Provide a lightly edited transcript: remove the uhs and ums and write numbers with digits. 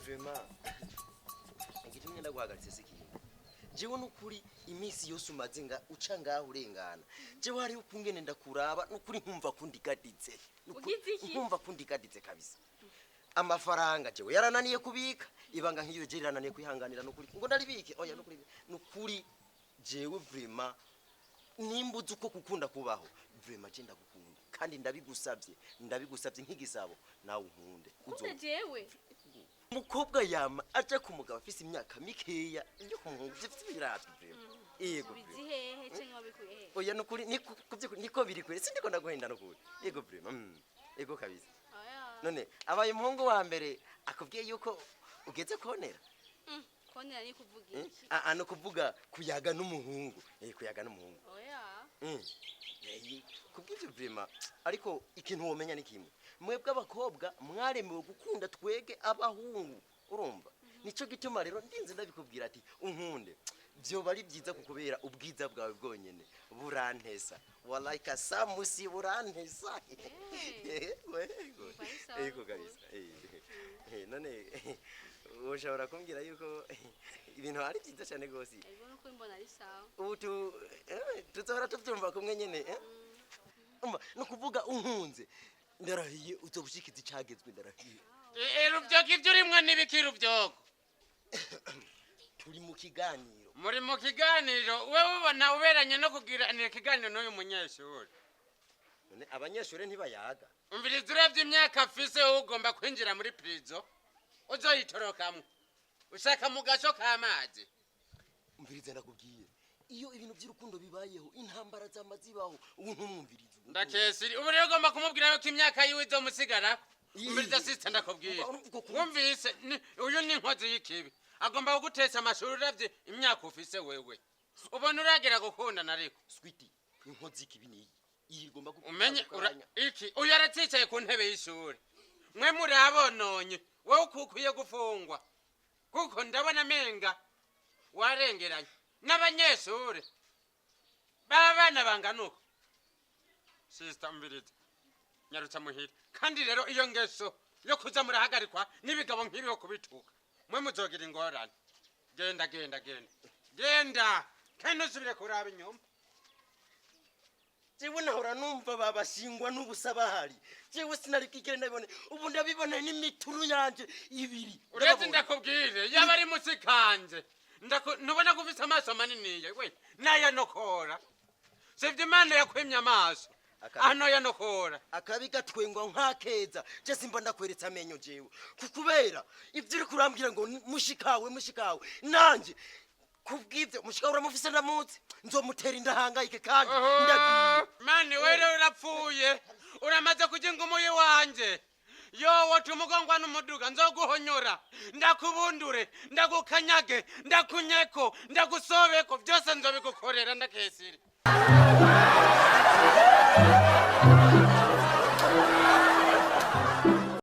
Vraiment. Ngitumye ndaguhagaritse sikintu. Jewe nukuri imisi yose umazinga uca ngaho urengana. Jewe hari ukungene ndakuraba nukuri nkumva kundigaditse. Nkumva kundigaditse kabisa. Amafaranga jewe yarananiye kubika ibanga nk'iyo je yarananiye kwihanganira nukuri ngo ndaribike oya nukuri jewe vraiment nimbuze uko kukunda kubaho vraiment je ndagukunda kandi ndabigusabye nk'igisabo nawe unkunde Kunde jewe mukobwa yama aje kumugaba afise imyaka mikeya iyo kumuhungu zifite biratu vraiment yego bizihehe cengo bikuye oya nukuri niko biri kwere sindiko ndaguhenda nukuri yego vraiment yego kabisa none abaye umuhungu wa mbere akubwiye yuko ugeze konera konera ni kuvuga iki ano kuvuga kuyaga n'umuhungu kuyaga n'umuhungu oya kubw'ivyo vraiment ariko ikintu womenya ni kimwe mwebwe abakobwa mwaremewe gukunda twege abahungu urumva nico gituma rero ndinze ndabikubwira ati unkunde byo bari byiza kukubera ubwiza bwawe bwonyene burantesa wallahi kasamusi burantesa ego kabisa none ushobora kumbwira yuko ibintu ari byiza cyane gose ego nuko mbona ari sawa utu tuzohora tuvyumva kumwe nyene no kuvuga unkunze ndarahiye uzobushikiza icagezwe ndarahiye ruvyogo ivyo urimwo n'ibikira uvyogo turi mu kiganiro muri mu kiganiro wewe ubona uberanye no kugiranira ikiganiro n'uyu munyeshuri none abanyeshuri ntibayaga umviriza uravye imyaka afise wowe ugomba kwinjira muri prison uzoyitorokamwo ushaka mu gaco k'amazi umviriza ndakubwiye iyo ibintu by'urukundo bibayeho intambara zamazibaho ubu ntumwumviriza ndakesiri ubu rero ugomba kumubwira yuko imyaka yiwe izomusigara umviriza sister ndakubwiye wumvise uyu ni inkozi y'ikibi agomba kugutesa amashuri uravye imyaka ufise wewe ubona uragera gukundana ariko sweetie inkozi y'ikibi niyi igomba umenye iki uyu araticaye ku ntebe y'ishuri mwe muri abononye wowe ukukwiye gufungwa kuko ndabona menga warengeranye n'abanyeshuri b'abana banganuka sister mbiriza nyarutsa muhira kandi rero iyo ngeso yo kuza murahagarikwa n'ibigabo nk'ibiho kubituka mwe muzogira ingorane genda kandi usubire kuraba inyuma jewe nahora numva babashingwa n'ubusabahari jewe sinarikikire ndabibone ubu ndabibona n'imituru yanje ibiri uretse ndakubwire yaba ari musikanje ntubona ko ufise amaso manini we nayanokora sivyo imana yakwimye amaso ano yanokora akabi gatwengwa nk'akeza je simba ndakweretse amenyo jewe kukubera ivyo uri kurambwira ngo mushikawe nanje kubwivyo mushikawe uramufise ndamutse nzomutera indahangayike kandi ndagiye mani were urapfuye uramaze kujinga umuyi wanje yowo tumugongwa n'umuduga nzoguhonyora ndakubundure ndagukanyage ndakunyeko ndagusobeko byose nzobigukorera ndakesire